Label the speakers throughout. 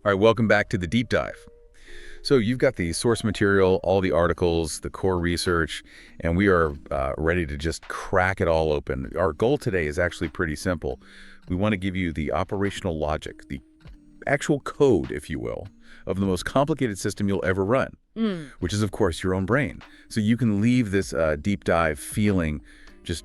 Speaker 1: All right, welcome back to the deep dive. So you've got the source material, all the articles, the core research, and we are ready to just crack it all open. Our goal today is actually pretty simple. We want to give you the operational logic, the actual code, if you will, of the most complicated system you'll ever run, which is, of course, your own brain. So you can leave this deep dive feeling just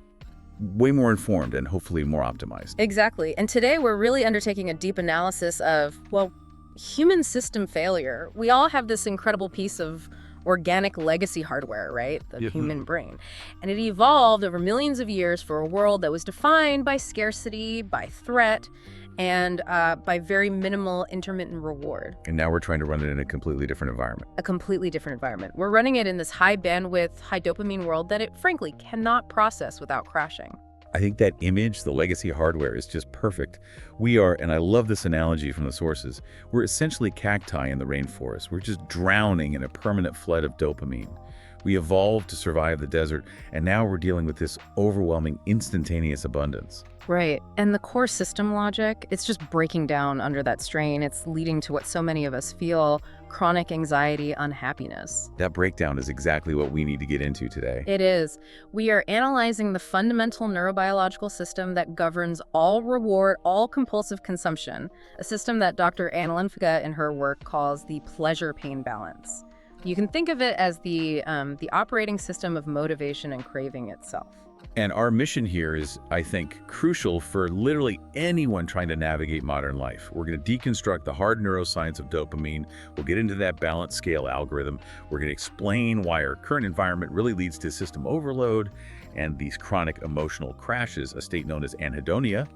Speaker 1: way more informed and hopefully more optimized.
Speaker 2: Exactly. And today we're really undertaking a deep analysis of, well, human system failure. We all have this incredible piece of organic legacy hardware, right? The human brain. And it evolved over millions of years for a world that was defined by scarcity, by threat, and by very minimal intermittent reward.
Speaker 1: And now we're trying to run it in a completely different environment.
Speaker 2: A completely different environment. We're running it in this high bandwidth, high dopamine world that it frankly cannot process without crashing.
Speaker 1: I think that image, the legacy hardware, is just perfect. We are, and I love this analogy from the sources, we're essentially cacti in the rainforest. We're just drowning in a permanent flood of dopamine. We evolved to survive the desert, and now we're dealing with this overwhelming, instantaneous abundance.
Speaker 2: Right. And the core system logic, it's just breaking down under that strain. It's leading to what so many of us feel, chronic anxiety, unhappiness.
Speaker 1: That breakdown is exactly what we need to get into today.
Speaker 2: It is. We are analyzing the fundamental neurobiological system that governs all reward, all compulsive consumption, a system that Dr. Anna Lembke in her work calls the pleasure-pain balance. You can think of it as the operating system of motivation and craving itself.
Speaker 1: And our mission here is, I think, crucial for literally anyone trying to navigate modern life. We're going to deconstruct the hard neuroscience of dopamine. We'll get into that balance scale algorithm. We're going to explain why our current environment really leads to system overload and these chronic emotional crashes, a state known as anhedonia.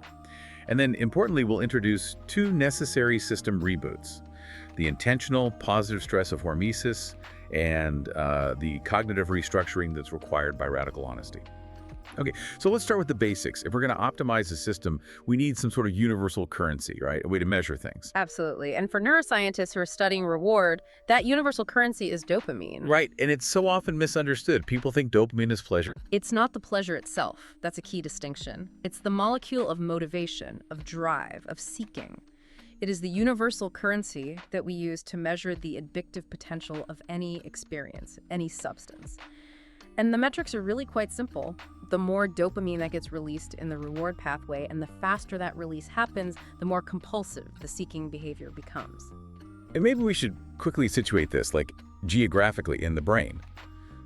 Speaker 1: And then, importantly, we'll introduce two necessary system reboots: the intentional positive stress of hormesis and the cognitive restructuring that's required by radical honesty. Okay, so let's start with the basics. If we're going to optimize the system, we need some sort of universal currency, right? A way to measure things.
Speaker 2: Absolutely. And for neuroscientists who are studying reward, that universal currency is dopamine.
Speaker 1: Right, and it's so often misunderstood. People think dopamine is pleasure.
Speaker 2: It's not the pleasure itself. That's a key distinction. It's the molecule of motivation, of drive, of seeking. It is the universal currency that we use to measure the addictive potential of any experience, any substance. And the metrics are really quite simple. The more dopamine that gets released in the reward pathway and the faster that release happens, the more compulsive the seeking behavior becomes.
Speaker 1: And maybe we should quickly situate this, like geographically in the brain,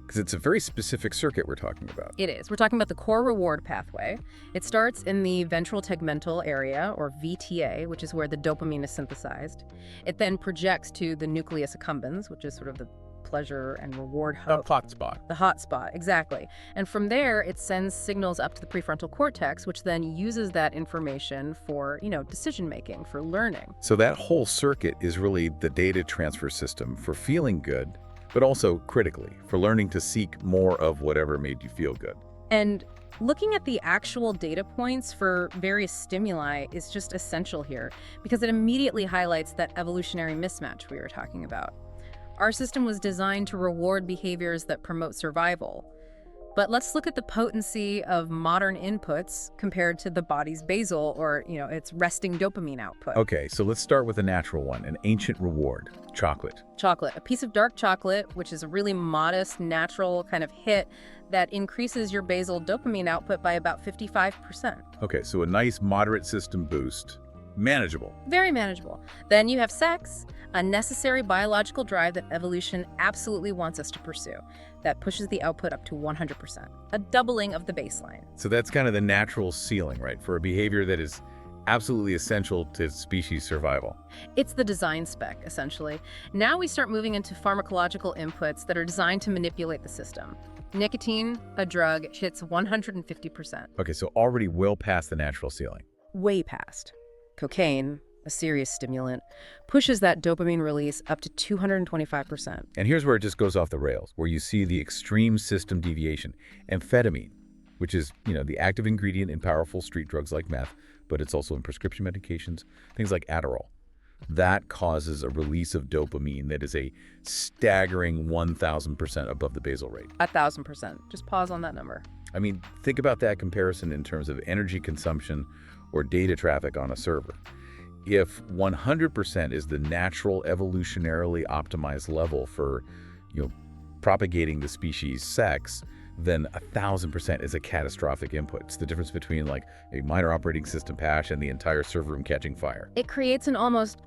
Speaker 1: because it's a very specific circuit we're talking about.
Speaker 2: It is. We're talking about the core reward pathway. It starts in the ventral tegmental area, or VTA, which is where the dopamine is synthesized. It then projects to the nucleus accumbens, which is sort of the pleasure and reward hub.
Speaker 1: The hot spot.
Speaker 2: The hot spot, exactly. And from there, it sends signals up to the prefrontal cortex, which then uses that information for, decision-making, for learning.
Speaker 1: So that whole circuit is really the data transfer system for feeling good, but also critically, for learning to seek more of whatever made you feel good.
Speaker 2: And looking at the actual data points for various stimuli is just essential here, because it immediately highlights that evolutionary mismatch we were talking about. Our system was designed to reward behaviors that promote survival. But let's look at the potency of modern inputs compared to the body's basal, or, its resting dopamine output.
Speaker 1: Okay, so let's start with a natural one, an ancient reward: chocolate.
Speaker 2: Chocolate, a piece of dark chocolate, which is a really modest, natural kind of hit that increases your basal dopamine output by about 55%.
Speaker 1: Okay, so a nice moderate system boost. Manageable.
Speaker 2: Very manageable. Then you have sex, a necessary biological drive that evolution absolutely wants us to pursue, that pushes the output up to 100%, a doubling of the baseline.
Speaker 1: So that's kind of the natural ceiling, right, for a behavior that is absolutely essential to species survival.
Speaker 2: It's the design spec, essentially. Now we start moving into pharmacological inputs that are designed to manipulate the system. Nicotine, a drug, hits 150%.
Speaker 1: Okay, so already well past the natural ceiling.
Speaker 2: Way past. Cocaine, a serious stimulant, pushes that dopamine release up to 225%.
Speaker 1: And here's where it just goes off the rails, where you see the extreme system deviation. Amphetamine, which is, the active ingredient in powerful street drugs like meth, but it's also in prescription medications, things like Adderall. That causes a release of dopamine that is a staggering 1,000% above the basal rate.
Speaker 2: 1,000%. Just pause on that number.
Speaker 1: I mean, think about that comparison in terms of energy consumption or data traffic on a server. if 100% is the natural evolutionarily optimized level for, propagating the species sex, then 1,000% is a catastrophic input. It's the difference between like a minor operating system patch and the entire server room catching fire.
Speaker 2: It creates an almost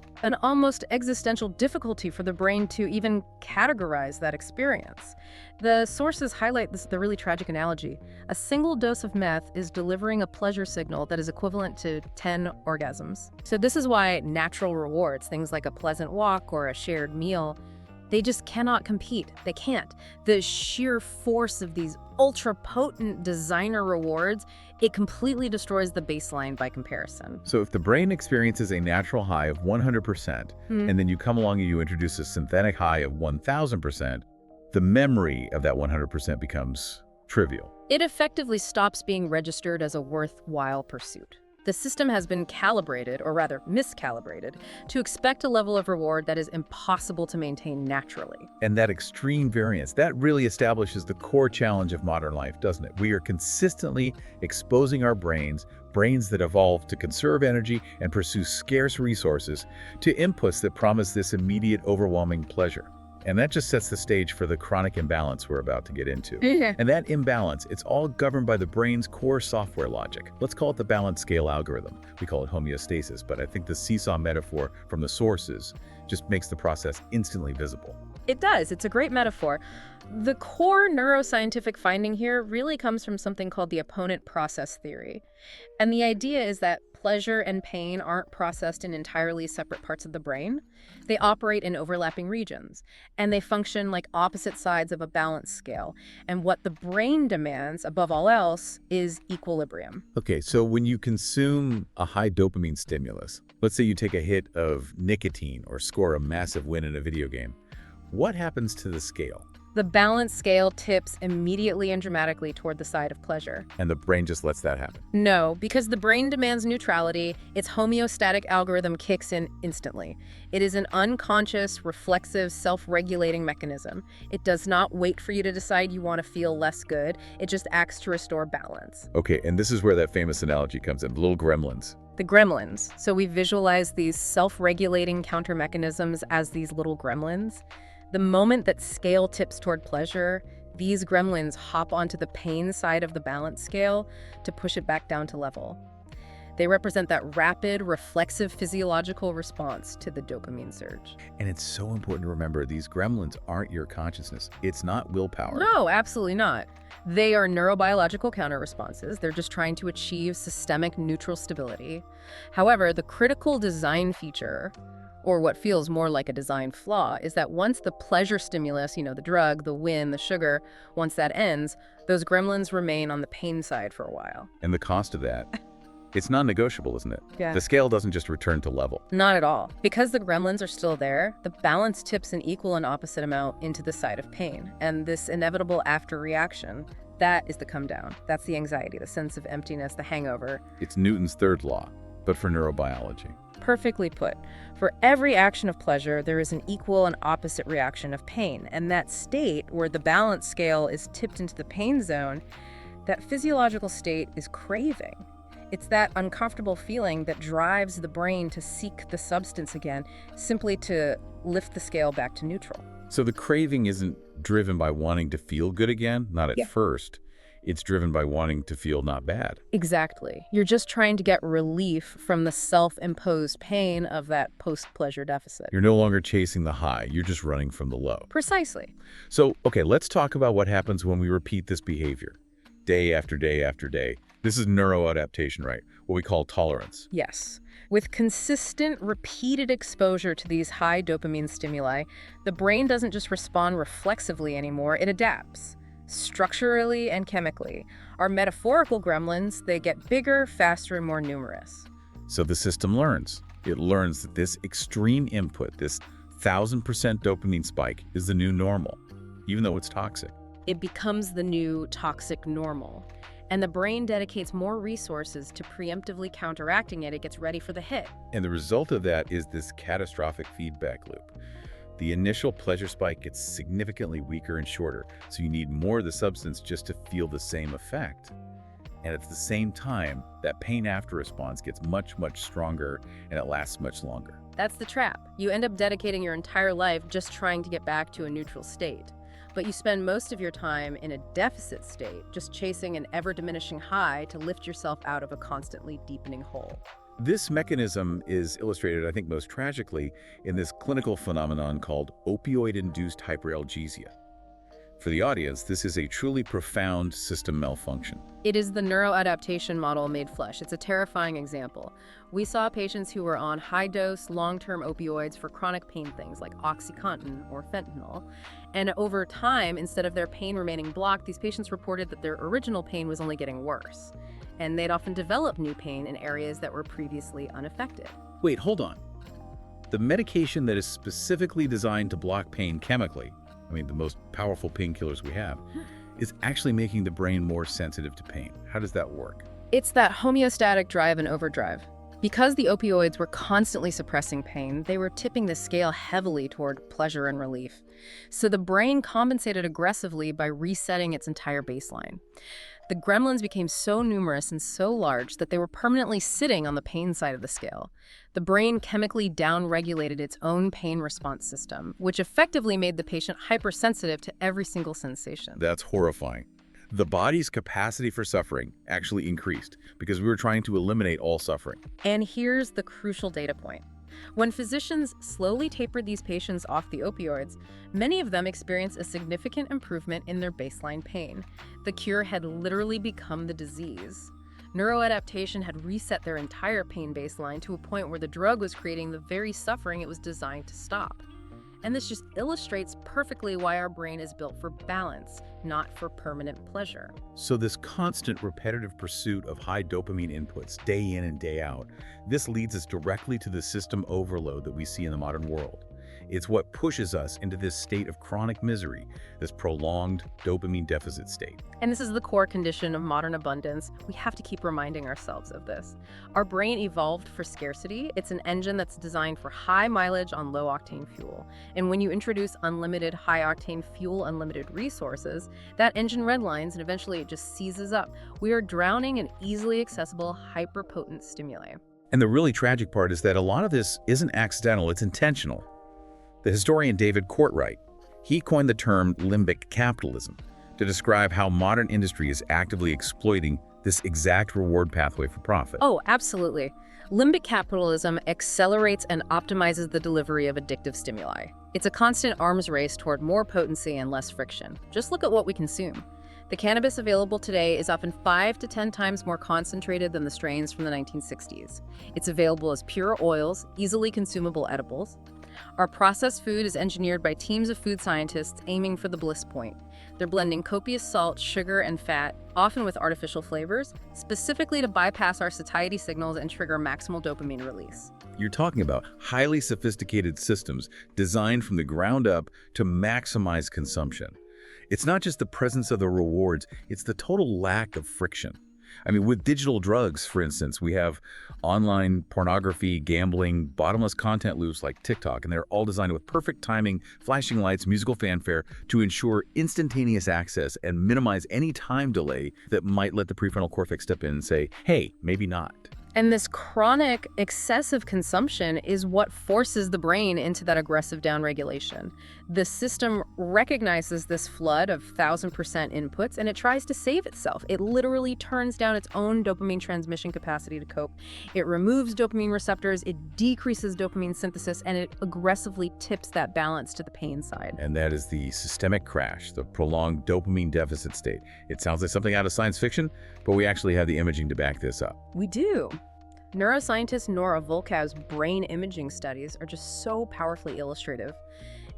Speaker 2: existential difficulty for the brain to even categorize that experience. The sources highlight the really tragic analogy. A single dose of meth is delivering a pleasure signal that is equivalent to 10 orgasms. So this is why natural rewards, things like a pleasant walk or a shared meal, they just cannot compete. They can't. The sheer force of these ultra-potent designer rewards, it completely destroys the baseline by comparison.
Speaker 1: So if the brain experiences a natural high of 100%, and then you come along and you introduce a synthetic high of 1,000%, the memory of that 100% becomes trivial.
Speaker 2: It effectively stops being registered as a worthwhile pursuit. The system has been calibrated, or rather miscalibrated, to expect a level of reward that is impossible to maintain naturally.
Speaker 1: And that extreme variance, that really establishes the core challenge of modern life, doesn't it? We are consistently exposing our brains that evolved to conserve energy and pursue scarce resources, to inputs that promise this immediate, overwhelming pleasure. And that just sets the stage for the chronic imbalance we're about to get into. And that imbalance, it's all governed by the brain's core software logic. Let's call it the balance scale algorithm. We call it homeostasis, but I think the seesaw metaphor from the sources just makes the process instantly visible.
Speaker 2: It does. It's a great metaphor. The core neuroscientific finding here really comes from something called the opponent process theory. And the idea is that pleasure and pain aren't processed in entirely separate parts of the brain. They operate in overlapping regions, and they function like opposite sides of a balance scale. And what the brain demands, above all else, is equilibrium.
Speaker 1: Okay, so when you consume a high dopamine stimulus, let's say you take a hit of nicotine or score a massive win in a video game, what happens to the scale?
Speaker 2: The balance scale tips immediately and dramatically toward the side of pleasure.
Speaker 1: And the brain just lets that happen?
Speaker 2: No, because the brain demands neutrality, its homeostatic algorithm kicks in instantly. It is an unconscious, reflexive, self-regulating mechanism. It does not wait for you to decide you want to feel less good. It just acts to restore balance.
Speaker 1: Okay, and this is where that famous analogy comes in, the little gremlins.
Speaker 2: The gremlins. So we visualize these self-regulating counter mechanisms as these little gremlins. The moment that scale tips toward pleasure, these gremlins hop onto the pain side of the balance scale to push it back down to level. They represent that rapid, reflexive physiological response to the dopamine surge.
Speaker 1: And it's so important to remember, these gremlins aren't your consciousness. It's not willpower.
Speaker 2: No, absolutely not. They are neurobiological counter-responses. They're just trying to achieve systemic neutral stability. However, the critical design feature, or what feels more like a design flaw, is that once the pleasure stimulus, the drug, the win, the sugar, once that ends, those gremlins remain on the pain side for a while.
Speaker 1: And the cost of that, it's non-negotiable, isn't it?
Speaker 2: Yeah.
Speaker 1: The scale doesn't just return to level.
Speaker 2: Not at all. Because the gremlins are still there, the balance tips an equal and opposite amount into the side of pain. And this inevitable after reaction, that is the come down. That's the anxiety, the sense of emptiness, the hangover.
Speaker 1: It's Newton's third law, but for neurobiology.
Speaker 2: Perfectly put. For every action of pleasure, there is an equal and opposite reaction of pain. And that state, where the balance scale is tipped into the pain zone, that physiological state is craving. It's that uncomfortable feeling that drives the brain to seek the substance again, simply to lift the scale back to neutral.
Speaker 1: So the craving isn't driven by wanting to feel good again, not at first. It's driven by wanting to feel not bad.
Speaker 2: Exactly. You're just trying to get relief from the self-imposed pain of that post-pleasure deficit.
Speaker 1: You're no longer chasing the high, you're just running from the low.
Speaker 2: Precisely.
Speaker 1: So, okay, let's talk about what happens when we repeat this behavior, day after day after day. This is neuroadaptation, right? What we call tolerance.
Speaker 2: Yes. With consistent, repeated exposure to these high dopamine stimuli, the brain doesn't just respond reflexively anymore, it adapts. Structurally and chemically. Our metaphorical gremlins, they get bigger, faster, and more numerous.
Speaker 1: So the system learns. It learns that this extreme input, this 1,000% dopamine spike, is the new normal, even though it's toxic.
Speaker 2: It becomes the new toxic normal. And the brain dedicates more resources to preemptively counteracting it. It gets ready for the hit.
Speaker 1: And the result of that is this catastrophic feedback loop. The initial pleasure spike gets significantly weaker and shorter, so you need more of the substance just to feel the same effect. And at the same time, that pain after response gets much, much stronger and it lasts much longer.
Speaker 2: That's the trap. You end up dedicating your entire life just trying to get back to a neutral state. But you spend most of your time in a deficit state, just chasing an ever-diminishing high to lift yourself out of a constantly deepening hole.
Speaker 1: This mechanism is illustrated, I think, most tragically in this clinical phenomenon called opioid-induced hyperalgesia. For the audience, this is a truly profound system malfunction.
Speaker 2: It is the neuroadaptation model made flesh. It's a terrifying example. We saw patients who were on high-dose, long-term opioids for chronic pain things like OxyContin or fentanyl. And over time, instead of their pain remaining blocked, these patients reported that their original pain was only getting worse. And they'd often develop new pain in areas that were previously unaffected.
Speaker 1: Wait, hold on. The medication that is specifically designed to block pain chemically, I mean, the most powerful painkillers we have, is actually making the brain more sensitive to pain. How does that work?
Speaker 2: It's that homeostatic drive and overdrive. Because the opioids were constantly suppressing pain, they were tipping the scale heavily toward pleasure and relief. So the brain compensated aggressively by resetting its entire baseline. The gremlins became so numerous and so large that they were permanently sitting on the pain side of the scale. The brain chemically downregulated its own pain response system, which effectively made the patient hypersensitive to every single sensation.
Speaker 1: That's horrifying. The body's capacity for suffering actually increased because we were trying to eliminate all suffering.
Speaker 2: And here's the crucial data point. When physicians slowly tapered these patients off the opioids, many of them experienced a significant improvement in their baseline pain. The cure had literally become the disease. Neuroadaptation had reset their entire pain baseline to a point where the drug was creating the very suffering it was designed to stop. And this just illustrates perfectly why our brain is built for balance, not for permanent pleasure.
Speaker 1: So this constant repetitive pursuit of high dopamine inputs day in and day out, this leads us directly to the system overload that we see in the modern world. It's what pushes us into this state of chronic misery, this prolonged dopamine deficit state.
Speaker 2: And this is the core condition of modern abundance. We have to keep reminding ourselves of this. Our brain evolved for scarcity. It's an engine that's designed for high mileage on low-octane fuel. And when you introduce unlimited high-octane fuel, unlimited resources, that engine redlines and eventually it just seizes up. We are drowning in easily accessible, hyper-potent stimuli.
Speaker 1: And the really tragic part is that a lot of this isn't accidental, it's intentional. The historian David Courtwright, he coined the term limbic capitalism to describe how modern industry is actively exploiting this exact reward pathway for profit.
Speaker 2: Oh, absolutely. Limbic capitalism accelerates and optimizes the delivery of addictive stimuli. It's a constant arms race toward more potency and less friction. Just look at what we consume. The cannabis available today is often 5 to 10 times more concentrated than the strains from the 1960s. It's available as pure oils, easily consumable edibles. Our processed food is engineered by teams of food scientists aiming for the bliss point. They're blending copious salt, sugar, and fat, often with artificial flavors, specifically to bypass our satiety signals and trigger maximal dopamine release.
Speaker 1: You're talking about highly sophisticated systems designed from the ground up to maximize consumption. It's not just the presence of the rewards, it's the total lack of friction. I mean, with digital drugs, for instance, we have online pornography, gambling, bottomless content loops like TikTok, and they're all designed with perfect timing, flashing lights, musical fanfare to ensure instantaneous access and minimize any time delay that might let the prefrontal cortex step in and say, hey, maybe not.
Speaker 2: And this chronic, excessive consumption is what forces the brain into that aggressive downregulation. The system recognizes this flood of 1,000% inputs and it tries to save itself. It literally turns down its own dopamine transmission capacity to cope. It removes dopamine receptors, it decreases dopamine synthesis, and it aggressively tips that balance to the pain side.
Speaker 1: And that is the systemic crash, the prolonged dopamine deficit state. It sounds like something out of science fiction, but we actually have the imaging to back this up.
Speaker 2: We do. Neuroscientist Nora Volkow's brain imaging studies are just so powerfully illustrative.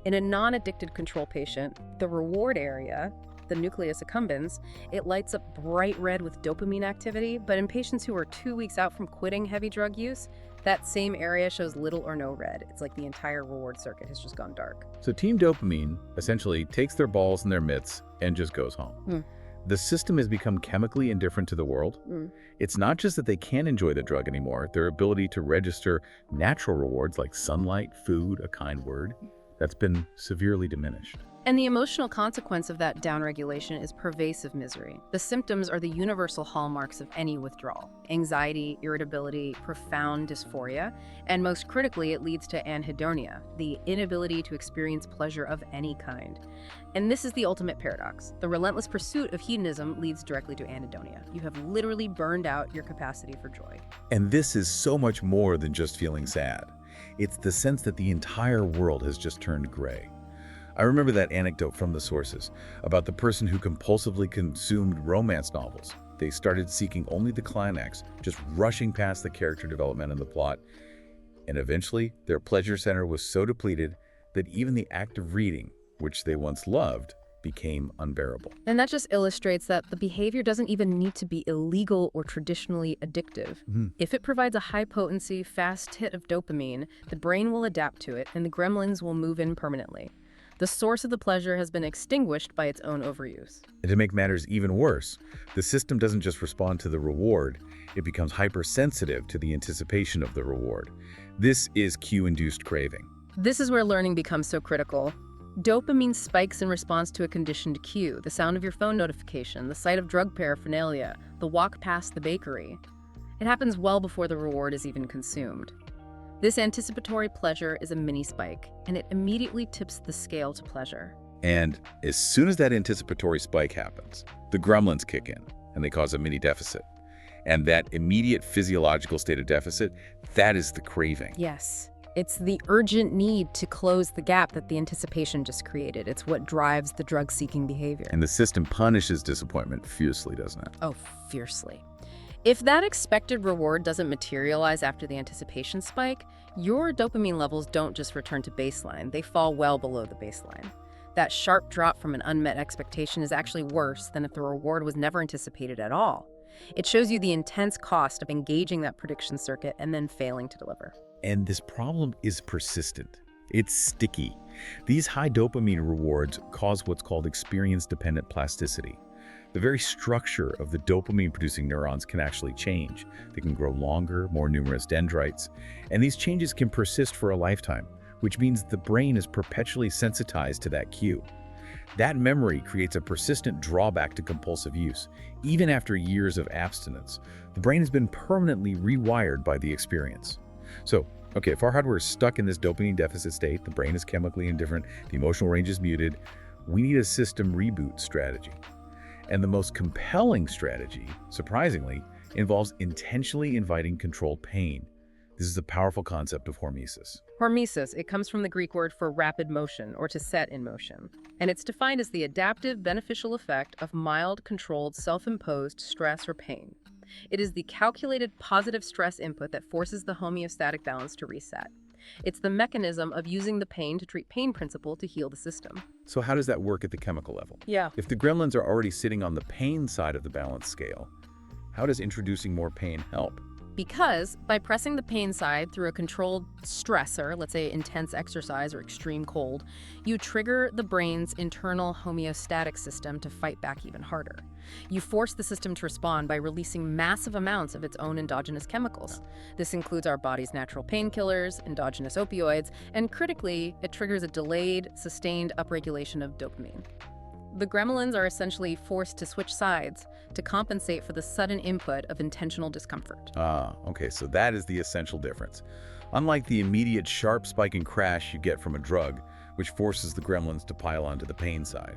Speaker 2: In a non-addicted control patient, the reward area, the nucleus accumbens, it lights up bright red with dopamine activity, but in patients who are 2 weeks out from quitting heavy drug use, that same area shows little or no red. It's like the entire reward circuit has just gone dark.
Speaker 1: So Team Dopamine essentially takes their balls in their mitts and just goes home. The system has become chemically indifferent to the world. It's not just that they can't enjoy the drug anymore, their ability to register natural rewards like sunlight, food, a kind word, That's been severely diminished.
Speaker 2: And the emotional consequence of that downregulation is pervasive misery. The symptoms are the universal hallmarks of any withdrawal: anxiety, irritability, profound dysphoria, and most critically, it leads to anhedonia, the inability to experience pleasure of any kind. And this is the ultimate paradox. The relentless pursuit of hedonism leads directly to anhedonia. You have literally burned out your capacity for joy.
Speaker 1: And this is so much more than just feeling sad. It's the sense that the entire world has just turned gray. I remember that anecdote from the sources about the person who compulsively consumed romance novels. They started seeking only the climax, just rushing past the character development and the plot. And eventually, their pleasure center was so depleted that even the act of reading, which they once loved, became unbearable.
Speaker 2: And that just illustrates that the behavior doesn't even need to be illegal or traditionally addictive. If it provides a high-potency, fast hit of dopamine, the brain will adapt to it, and the gremlins will move in permanently. The source of the pleasure has been extinguished by its own overuse.
Speaker 1: And to make matters even worse, the system doesn't just respond to the reward, it becomes hypersensitive to the anticipation of the reward. This is cue-induced craving.
Speaker 2: This is where learning becomes so critical. Dopamine spikes in response to a conditioned cue: the sound of your phone notification, the sight of drug paraphernalia, the walk past the bakery. It happens well before the reward is even consumed. This anticipatory pleasure is a mini spike, and it immediately tips the scale to pleasure.
Speaker 1: And as soon as that anticipatory spike happens, the gremlins kick in, and they cause a mini deficit. And that immediate physiological state of deficit, that is the craving.
Speaker 2: Yes. It's the urgent need to close the gap that the anticipation just created. It's what drives the drug-seeking behavior.
Speaker 1: And the system punishes disappointment fiercely, doesn't it?
Speaker 2: Oh, fiercely. If that expected reward doesn't materialize after the anticipation spike, your dopamine levels don't just return to baseline, they fall well below the baseline. That sharp drop from an unmet expectation is actually worse than if the reward was never anticipated at all. It shows you the intense cost of engaging that prediction circuit and then failing to deliver.
Speaker 1: And this problem is persistent. It's sticky. These high dopamine rewards cause what's called experience-dependent plasticity. The very structure of the dopamine-producing neurons can actually change. They can grow longer, more numerous dendrites, and these changes can persist for a lifetime, which means the brain is perpetually sensitized to that cue. That memory creates a persistent drawback to compulsive use. Even after years of abstinence, the brain has been permanently rewired by the experience. So, if our hardware is stuck in this dopamine deficit state, the brain is chemically indifferent, the emotional range is muted, we need a system reboot strategy. And the most compelling strategy, surprisingly, involves intentionally inviting controlled pain. This is the powerful concept of hormesis.
Speaker 2: Hormesis, it comes from the Greek word for rapid motion, or to set in motion. And it's defined as the adaptive, beneficial effect of mild, controlled, self-imposed stress or pain. It is the calculated positive stress input that forces the homeostatic balance to reset. It's the mechanism of using the pain to treat pain principle to heal the system.
Speaker 1: So how does that work at the chemical level?
Speaker 2: Yeah.
Speaker 1: If the gremlins are already sitting on the pain side of the balance scale, how does introducing more pain help?
Speaker 2: Because by pressing the pain side through a controlled stressor, let's say intense exercise or extreme cold, you trigger the brain's internal homeostatic system to fight back even harder. You force the system to respond by releasing massive amounts of its own endogenous chemicals. This includes our body's natural painkillers, endogenous opioids, and critically, it triggers a delayed, sustained upregulation of dopamine. The gremlins are essentially forced to switch sides to compensate for the sudden input of intentional discomfort.
Speaker 1: Okay, so that is the essential difference. Unlike the immediate sharp spike and crash you get from a drug, which forces the gremlins to pile onto the pain side,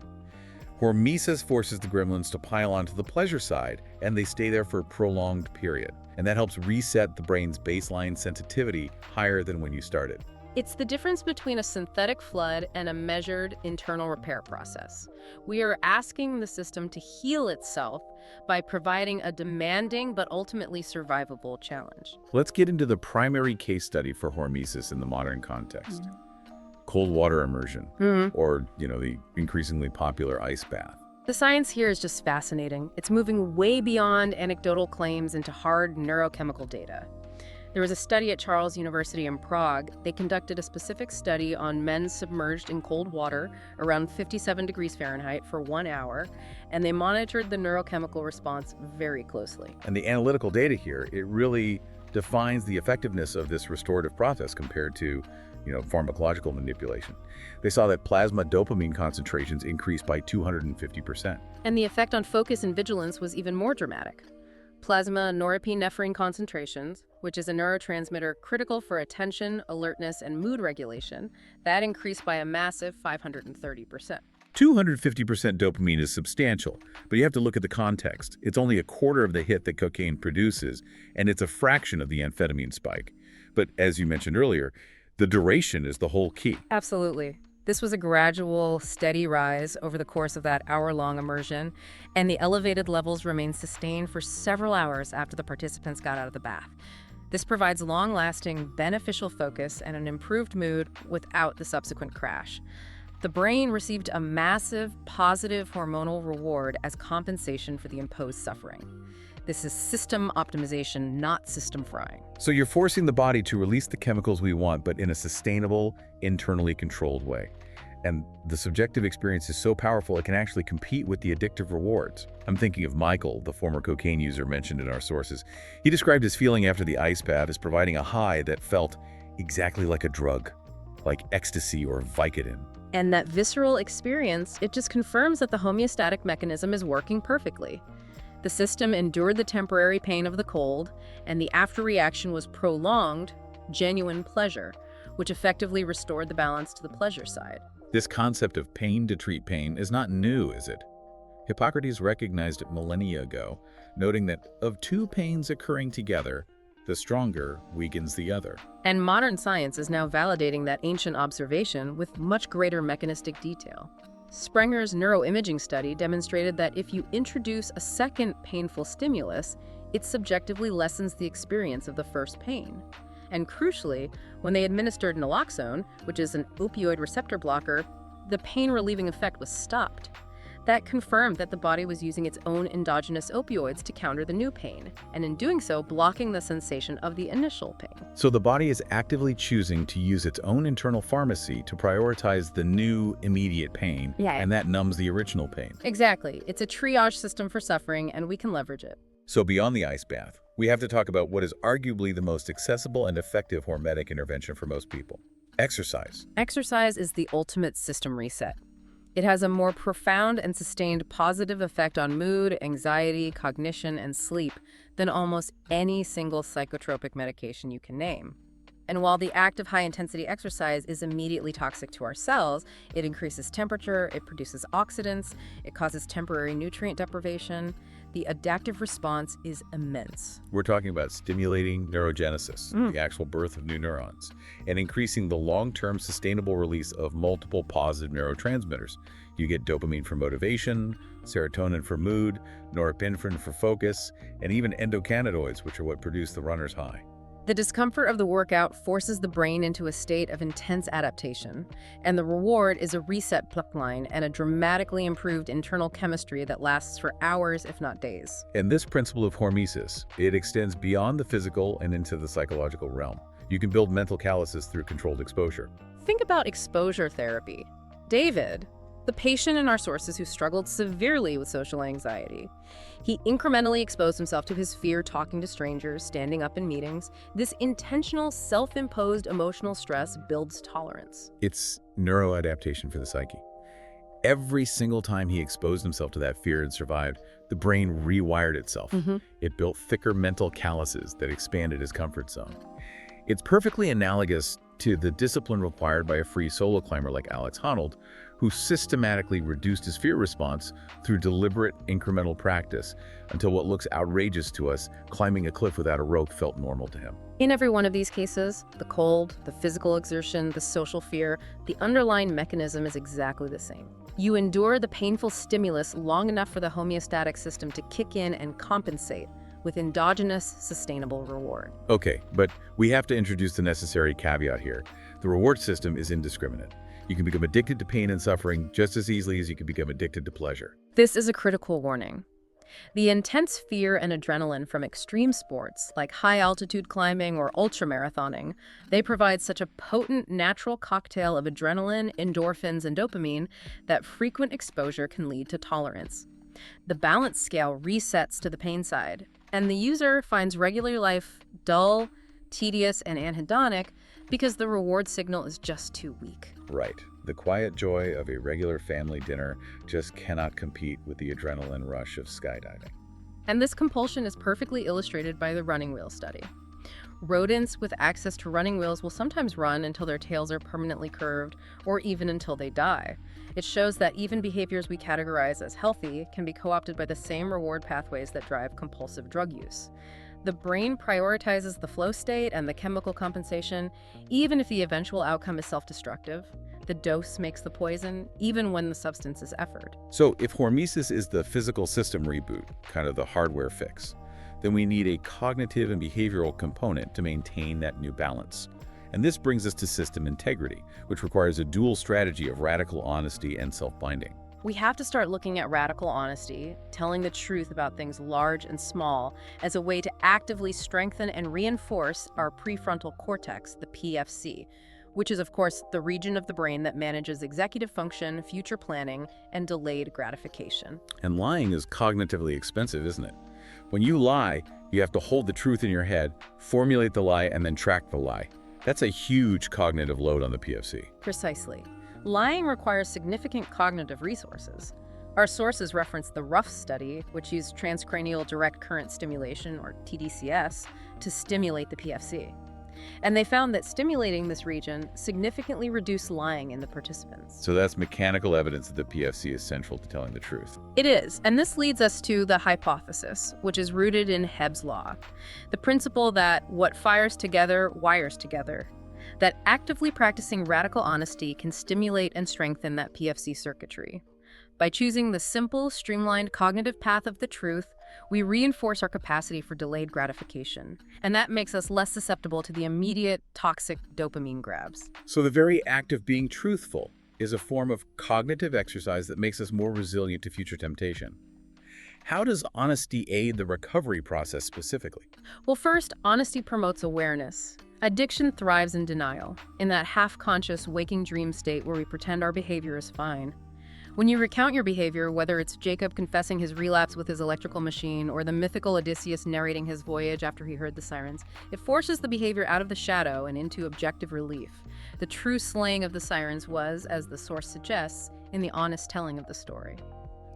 Speaker 1: hormesis forces the gremlins to pile onto the pleasure side, and they stay there for a prolonged period. And that helps reset the brain's baseline sensitivity higher than when you started.
Speaker 2: It's the difference between a synthetic flood and a measured internal repair process. We are asking the system to heal itself by providing a demanding but ultimately survivable challenge.
Speaker 1: Let's get into the primary case study for hormesis in the modern context. Cold water immersion, or, the increasingly popular ice bath.
Speaker 2: The science here is just fascinating. It's moving way beyond anecdotal claims into hard neurochemical data. There was a study at Charles University in Prague. They conducted a specific study on men submerged in cold water around 57 degrees Fahrenheit for 1 hour, and they monitored the neurochemical response very closely.
Speaker 1: And the analytical data here, it really defines the effectiveness of this restorative process compared to, pharmacological manipulation. They saw that plasma dopamine concentrations increased by 250%.
Speaker 2: And the effect on focus and vigilance was even more dramatic. Plasma norepinephrine concentrations, which is a neurotransmitter critical for attention, alertness, and mood regulation, that increased by a massive 530%.
Speaker 1: 250% dopamine is substantial, but you have to look at the context. It's only a quarter of the hit that cocaine produces, and it's a fraction of the amphetamine spike. But as you mentioned earlier, the duration is the whole key.
Speaker 2: Absolutely. This was a gradual, steady rise over the course of that hour-long immersion, and the elevated levels remained sustained for several hours after the participants got out of the bath. This provides long-lasting, beneficial focus and an improved mood without the subsequent crash. The brain received a massive, positive hormonal reward as compensation for the imposed suffering. This is system optimization, not system frying.
Speaker 1: So you're forcing the body to release the chemicals we want, but in a sustainable, internally controlled way. And the subjective experience is so powerful it can actually compete with the addictive rewards. I'm thinking of Michael, the former cocaine user mentioned in our sources. He described his feeling after the ice bath as providing a high that felt exactly like a drug, like ecstasy or Vicodin.
Speaker 2: And that visceral experience, it just confirms that the homeostatic mechanism is working perfectly. The system endured the temporary pain of the cold, and the after-reaction was prolonged, genuine pleasure, which effectively restored the balance to the pleasure side.
Speaker 1: This concept of pain to treat pain is not new, is it? Hippocrates recognized it millennia ago, noting that of two pains occurring together, the stronger weakens the other.
Speaker 2: And modern science is now validating that ancient observation with much greater mechanistic detail. Sprenger's neuroimaging study demonstrated that if you introduce a second painful stimulus, it subjectively lessens the experience of the first pain. And crucially, when they administered naloxone, which is an opioid receptor blocker, the pain-relieving effect was stopped. That confirmed that the body was using its own endogenous opioids to counter the new pain, and in doing so, blocking the sensation of the initial pain.
Speaker 1: So the body is actively choosing to use its own internal pharmacy to prioritize the new immediate pain, and that numbs the original pain.
Speaker 2: Exactly. It's a triage system for suffering, and we can leverage it.
Speaker 1: So beyond the ice bath, we have to talk about what is arguably the most accessible and effective hormetic intervention for most people: exercise.
Speaker 2: Exercise is the ultimate system reset. It has a more profound and sustained positive effect on mood, anxiety, cognition, and sleep than almost any single psychotropic medication you can name. And while the act of high-intensity exercise is immediately toxic to our cells, it increases temperature, it produces oxidants, it causes temporary nutrient deprivation. The adaptive response is immense.
Speaker 1: We're talking about stimulating neurogenesis, the actual birth of new neurons, and increasing the long-term sustainable release of multiple positive neurotransmitters. You get dopamine for motivation, serotonin for mood, norepinephrine for focus, and even endocannabinoids, which are what produce the runner's high.
Speaker 2: The discomfort of the workout forces the brain into a state of intense adaptation, and the reward is a reset pluck line and a dramatically improved internal chemistry that lasts for hours, if not days.
Speaker 1: And this principle of hormesis, it extends beyond the physical and into the psychological realm. You can build mental calluses through controlled exposure.
Speaker 2: Think about exposure therapy. David, the patient in our sources who struggled severely with social anxiety. He incrementally exposed himself to his fear talking to strangers, standing up in meetings. This intentional, self-imposed emotional stress builds tolerance.
Speaker 1: It's neuroadaptation for the psyche. Every single time he exposed himself to that fear and survived, the brain rewired itself. It built thicker mental calluses that expanded his comfort zone. It's perfectly analogous to the discipline required by a free solo climber like Alex Honnold, who systematically reduced his fear response through deliberate incremental practice until what looks outrageous to us, climbing a cliff without a rope, felt normal to him.
Speaker 2: In every one of these cases, the cold, the physical exertion, the social fear, the underlying mechanism is exactly the same. You endure the painful stimulus long enough for the homeostatic system to kick in and compensate with endogenous, sustainable reward.
Speaker 1: Okay, but we have to introduce the necessary caveat here. The reward system is indiscriminate. You can become addicted to pain and suffering just as easily as you can become addicted to pleasure.
Speaker 2: This is a critical warning. The intense fear and adrenaline from extreme sports, like high-altitude climbing or ultramarathoning, they provide such a potent natural cocktail of adrenaline, endorphins, and dopamine that frequent exposure can lead to tolerance. The balance scale resets to the pain side, and the user finds regular life dull, tedious, and anhedonic Because the reward signal is just too weak.
Speaker 1: Right. The quiet joy of a regular family dinner just cannot compete with the adrenaline rush of skydiving.
Speaker 2: And this compulsion is perfectly illustrated by the running wheel study. Rodents with access to running wheels will sometimes run until their tails are permanently curved, or even until they die. It shows that even behaviors we categorize as healthy can be co-opted by the same reward pathways that drive compulsive drug use. The brain prioritizes the flow state and the chemical compensation, even if the eventual outcome is self-destructive. The dose makes the poison, even when the substance is effort.
Speaker 1: So if hormesis is the physical system reboot, kind of the hardware fix, then we need a cognitive and behavioral component to maintain that new balance. And this brings us to system integrity, which requires a dual strategy of radical honesty and self-binding.
Speaker 2: We have to start looking at radical honesty, telling the truth about things large and small, as a way to actively strengthen and reinforce our prefrontal cortex, the PFC, which is, of course, the region of the brain that manages executive function, future planning, and delayed gratification.
Speaker 1: And lying is cognitively expensive, isn't it? When you lie, you have to hold the truth in your head, formulate the lie, and then track the lie. That's a huge cognitive load on the PFC.
Speaker 2: Precisely. Lying requires significant cognitive resources. Our sources reference the Rough study, which used transcranial direct current stimulation, or TDCS, to stimulate the PFC. And they found that stimulating this region significantly reduced lying in the participants.
Speaker 1: So that's mechanical evidence that the PFC is central to telling the truth.
Speaker 2: It is, and this leads us to the hypothesis, which is rooted in Hebb's law, the principle that what fires together wires together, that actively practicing radical honesty can stimulate and strengthen that PFC circuitry. By choosing the simple, streamlined cognitive path of the truth, we reinforce our capacity for delayed gratification, and that makes us less susceptible to the immediate, toxic dopamine grabs.
Speaker 1: So the very act of being truthful is a form of cognitive exercise that makes us more resilient to future temptation. How does honesty aid the recovery process specifically?
Speaker 2: Well, first, honesty promotes awareness. Addiction thrives in denial, in that half-conscious waking dream state where we pretend our behavior is fine. When you recount your behavior, whether it's Jacob confessing his relapse with his electrical machine or the mythical Odysseus narrating his voyage after he heard the sirens, it forces the behavior out of the shadow and into objective relief. The true slaying of the sirens was, as the source suggests, in the honest telling of the story.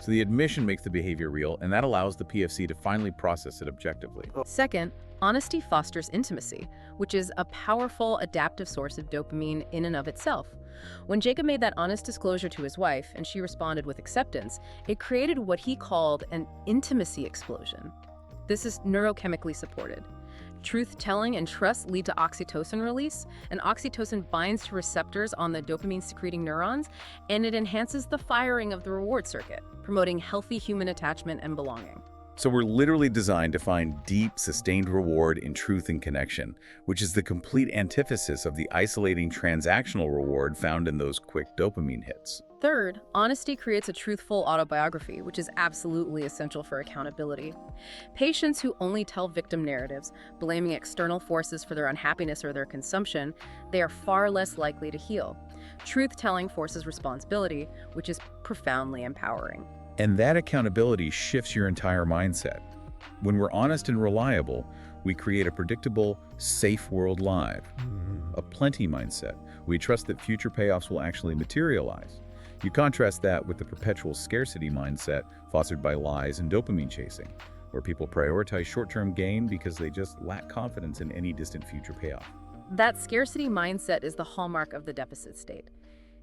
Speaker 1: So the admission makes the behavior real, and that allows the PFC to finally process it objectively.
Speaker 2: Second, honesty fosters intimacy, which is a powerful adaptive source of dopamine in and of itself. When Jacob made that honest disclosure to his wife, and she responded with acceptance, it created what he called an intimacy explosion. This is neurochemically supported. Truth-telling and trust lead to oxytocin release, and oxytocin binds to receptors on the dopamine-secreting neurons, and it enhances the firing of the reward circuit, promoting healthy human attachment and belonging.
Speaker 1: So we're literally designed to find deep, sustained reward in truth and connection, which is the complete antithesis of the isolating transactional reward found in those quick dopamine hits.
Speaker 2: Third, honesty creates a truthful autobiography, which is absolutely essential for accountability. Patients who only tell victim narratives, blaming external forces for their unhappiness or their consumption, they are far less likely to heal. Truth-telling forces responsibility, which is profoundly empowering.
Speaker 1: And that accountability shifts your entire mindset. When we're honest and reliable, we create a predictable, safe world live. A plenty mindset. We trust that future payoffs will actually materialize. You contrast that with the perpetual scarcity mindset fostered by lies and dopamine chasing, where people prioritize short-term gain because they just lack confidence in any distant future payoff.
Speaker 2: That scarcity mindset is the hallmark of the deficit state.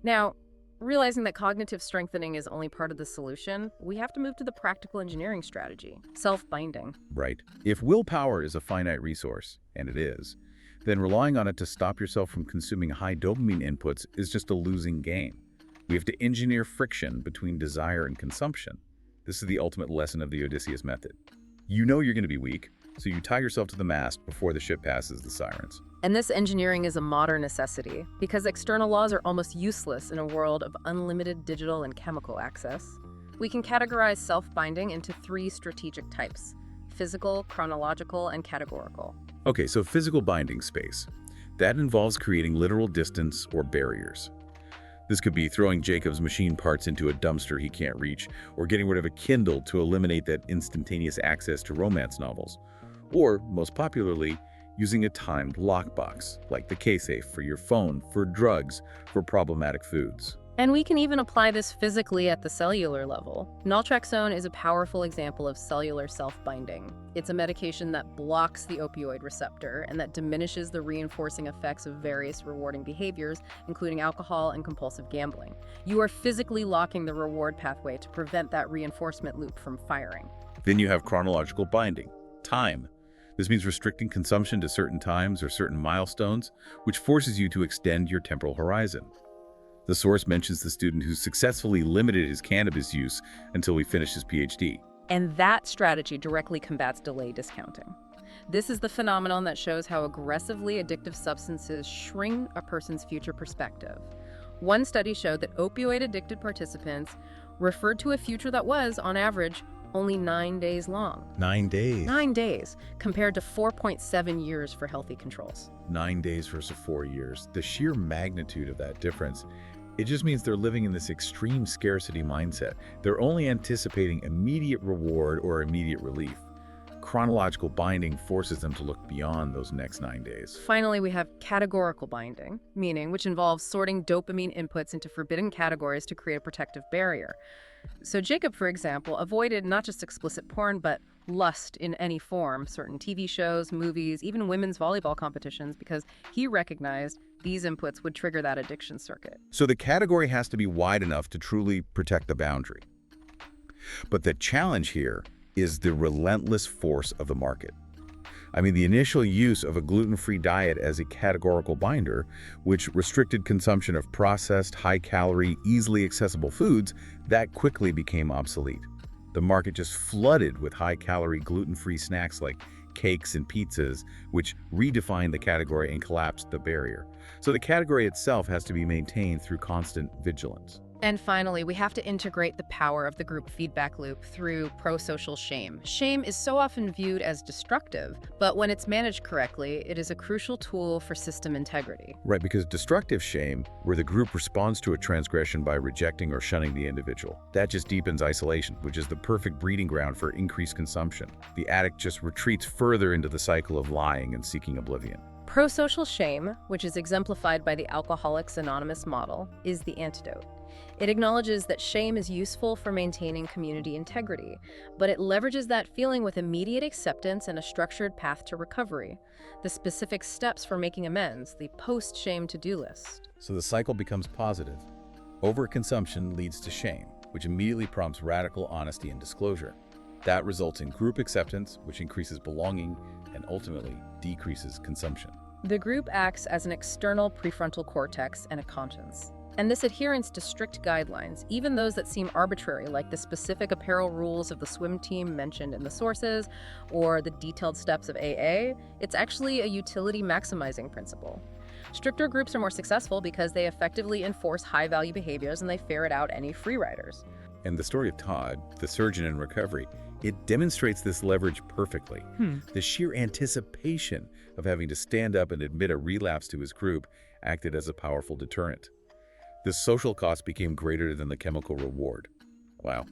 Speaker 2: Now, realizing that cognitive strengthening is only part of the solution, we have to move to the practical engineering strategy, self-binding.
Speaker 1: Right. If willpower is a finite resource, and it is, then relying on it to stop yourself from consuming high dopamine inputs is just a losing game. We have to engineer friction between desire and consumption. This is the ultimate lesson of the Odysseus method. You know you're going to be weak, so you tie yourself to the mast before the ship passes the sirens.
Speaker 2: And this engineering is a modern necessity, because external laws are almost useless in a world of unlimited digital and chemical access. We can categorize self-binding into 3 strategic types: physical, chronological, and categorical.
Speaker 1: Okay, so physical binding space. That involves creating literal distance or barriers. This could be throwing Jacob's machine parts into a dumpster he can't reach, or getting rid of a Kindle to eliminate that instantaneous access to romance novels. Or, most popularly, using a timed lockbox, like the K-Safe for your phone, for drugs, for problematic foods.
Speaker 2: And we can even apply this physically at the cellular level. Naltrexone is a powerful example of cellular self-binding. It's a medication that blocks the opioid receptor and that diminishes the reinforcing effects of various rewarding behaviors, including alcohol and compulsive gambling. You are physically locking the reward pathway to prevent that reinforcement loop from firing.
Speaker 1: Then you have chronological binding, time. This means restricting consumption to certain times or certain milestones, which forces you to extend your temporal horizon. The source mentions the student who successfully limited his cannabis use until he finished his PhD.
Speaker 2: And that strategy directly combats delay discounting. This is the phenomenon that shows how aggressively addictive substances shrink a person's future perspective. One study showed that opioid-addicted participants referred to a future that was, on average, only 9 days long.
Speaker 1: 9 days?
Speaker 2: 9 days, compared to 4.7 years for healthy controls.
Speaker 1: 9 days versus 4 years. The sheer magnitude of that difference, it just means they're living in this extreme scarcity mindset. They're only anticipating immediate reward or immediate relief. Chronological binding forces them to look beyond those next 9 days.
Speaker 2: Finally, we have categorical binding, meaning which involves sorting dopamine inputs into forbidden categories to create a protective barrier. So Jacob, for example, avoided not just explicit porn, but lust in any form, certain TV shows, movies, even women's volleyball competitions, because he recognized these inputs would trigger that addiction circuit.
Speaker 1: So the category has to be wide enough to truly protect the boundary. But the challenge here is the relentless force of the market. I mean, the initial use of a gluten-free diet as a categorical binder, which restricted consumption of processed, high-calorie, easily accessible foods, that quickly became obsolete. The market just flooded with high-calorie, gluten-free snacks like cakes and pizzas, which redefined the category and collapsed the barrier. So the category itself has to be maintained through constant vigilance.
Speaker 2: And finally, we have to integrate the power of the group feedback loop through pro-social shame. Shame is so often viewed as destructive, but when it's managed correctly, it is a crucial tool for system integrity.
Speaker 1: Right, because destructive shame, where the group responds to a transgression by rejecting or shunning the individual, that just deepens isolation, which is the perfect breeding ground for increased consumption. The addict just retreats further into the cycle of lying and seeking oblivion.
Speaker 2: Pro-social shame, which is exemplified by the Alcoholics Anonymous model, is the antidote. It acknowledges that shame is useful for maintaining community integrity, but it leverages that feeling with immediate acceptance and a structured path to recovery. The specific steps for making amends, the post-shame to-do list.
Speaker 1: So the cycle becomes positive. Overconsumption leads to shame, which immediately prompts radical honesty and disclosure. That results in group acceptance, which increases belonging and ultimately decreases consumption.
Speaker 2: The group acts as an external prefrontal cortex and a conscience. And this adherence to strict guidelines, even those that seem arbitrary, like the specific apparel rules of the swim team mentioned in the sources, or the detailed steps of AA, it's actually a utility maximizing principle. Stricter groups are more successful because they effectively enforce high-value behaviors and they ferret out any free riders.
Speaker 1: And the story of Todd, the surgeon in recovery, it demonstrates this leverage perfectly. The sheer anticipation of having to stand up and admit a relapse to his group acted as a powerful deterrent. The social cost became greater than the chemical reward. Wow.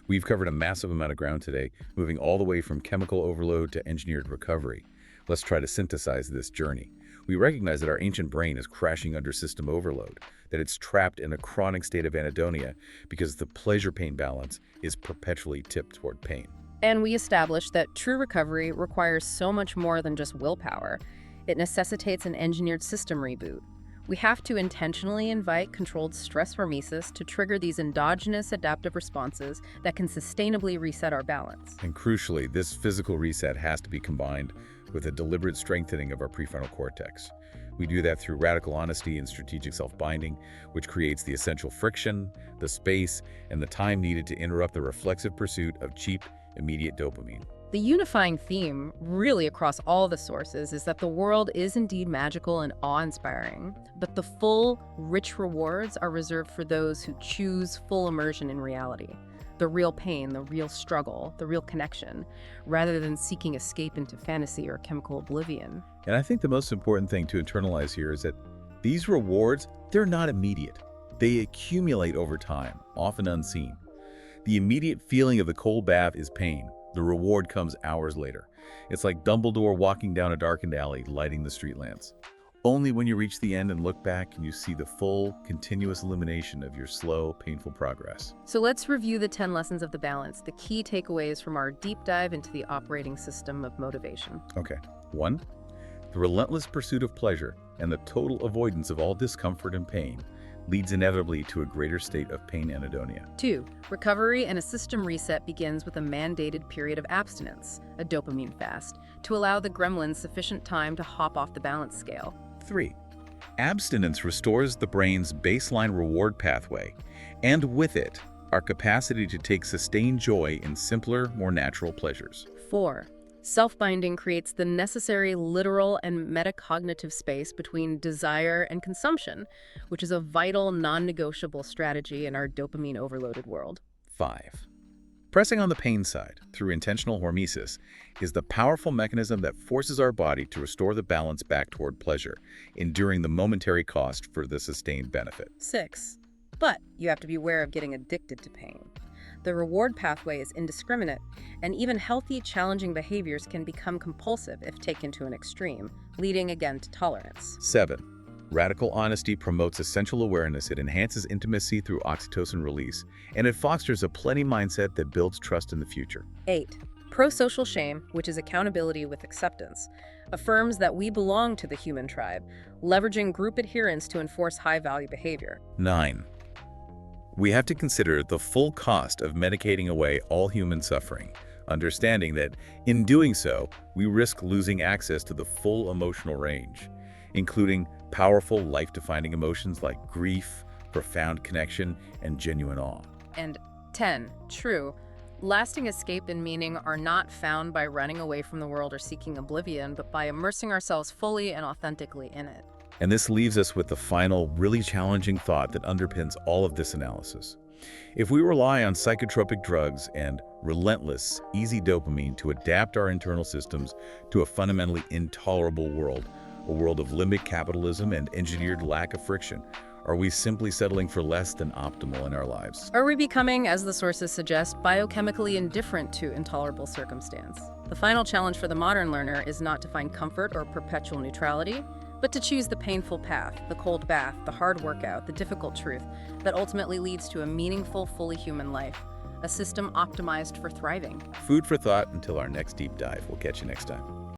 Speaker 1: We've covered a massive amount of ground today, moving all the way from chemical overload to engineered recovery. Let's try to synthesize this journey. We recognize that our ancient brain is crashing under system overload, that it's trapped in a chronic state of anhedonia because the pleasure-pain balance is perpetually tipped toward pain.
Speaker 2: And we established that true recovery requires so much more than just willpower. It necessitates an engineered system reboot. We have to intentionally invite controlled stress hormesis to trigger these endogenous adaptive responses that can sustainably reset our balance.
Speaker 1: And crucially, this physical reset has to be combined with a deliberate strengthening of our prefrontal cortex. We do that through radical honesty and strategic self-binding, which creates the essential friction, the space, and the time needed to interrupt the reflexive pursuit of cheap, immediate dopamine.
Speaker 2: The unifying theme, really across all the sources, is that the world is indeed magical and awe-inspiring, but the full, rich rewards are reserved for those who choose full immersion in reality. The real pain, the real struggle, the real connection, rather than seeking escape into fantasy or chemical oblivion.
Speaker 1: And I think the most important thing to internalize here is that these rewards, they're not immediate. They accumulate over time, often unseen. The immediate feeling of the cold bath is pain. The reward comes hours later. It's like Dumbledore walking down a darkened alley, lighting the street lamps. Only when you reach the end and look back can you see the full, continuous illumination of your slow, painful progress.
Speaker 2: So let's review the 10 lessons of the balance, the key takeaways from our deep dive into the operating system of motivation.
Speaker 1: Okay. 1. The relentless pursuit of pleasure and the total avoidance of all discomfort and pain leads inevitably to a greater state of pain anhedonia.
Speaker 2: 2. Recovery and a system reset begins with a mandated period of abstinence, a dopamine fast, to allow the gremlins sufficient time to hop off the balance scale.
Speaker 1: 3. Abstinence restores the brain's baseline reward pathway, and with it, our capacity to take sustained joy in simpler, more natural pleasures.
Speaker 2: 4. Self-binding creates the necessary literal and metacognitive space between desire and consumption, which is a vital, non-negotiable strategy in our dopamine-overloaded world.
Speaker 1: 5. Pressing on the pain side through intentional hormesis is the powerful mechanism that forces our body to restore the balance back toward pleasure, enduring the momentary cost for the sustained benefit.
Speaker 2: 6. But you have to be aware of getting addicted to pain. The reward pathway is indiscriminate, and even healthy, challenging behaviors can become compulsive if taken to an extreme, leading again to tolerance.
Speaker 1: 7. Radical honesty promotes essential awareness. It enhances intimacy through oxytocin release, and it fosters a plenty mindset that builds trust in the future.
Speaker 2: 8. Pro-social shame, which is accountability with acceptance, affirms that we belong to the human tribe, leveraging group adherence to enforce high-value behavior.
Speaker 1: 9. We have to consider the full cost of medicating away all human suffering, understanding that in doing so, we risk losing access to the full emotional range, including powerful, life-defining emotions like grief, profound connection, and genuine awe.
Speaker 2: And 10. True. Lasting escape and meaning are not found by running away from the world or seeking oblivion, but by immersing ourselves fully and authentically in it.
Speaker 1: And this leaves us with the final, really challenging thought that underpins all of this analysis. If we rely on psychotropic drugs and relentless, easy dopamine to adapt our internal systems to a fundamentally intolerable world, a world of limbic capitalism and engineered lack of friction, are we simply settling for less than optimal in our lives?
Speaker 2: Are we becoming, as the sources suggest, biochemically indifferent to intolerable circumstance? The final challenge for the modern learner is not to find comfort or perpetual neutrality, but to choose the painful path, the cold bath, the hard workout, the difficult truth that ultimately leads to a meaningful, fully human life, a system optimized for thriving.
Speaker 1: Food for thought until our next deep dive. We'll catch you next time.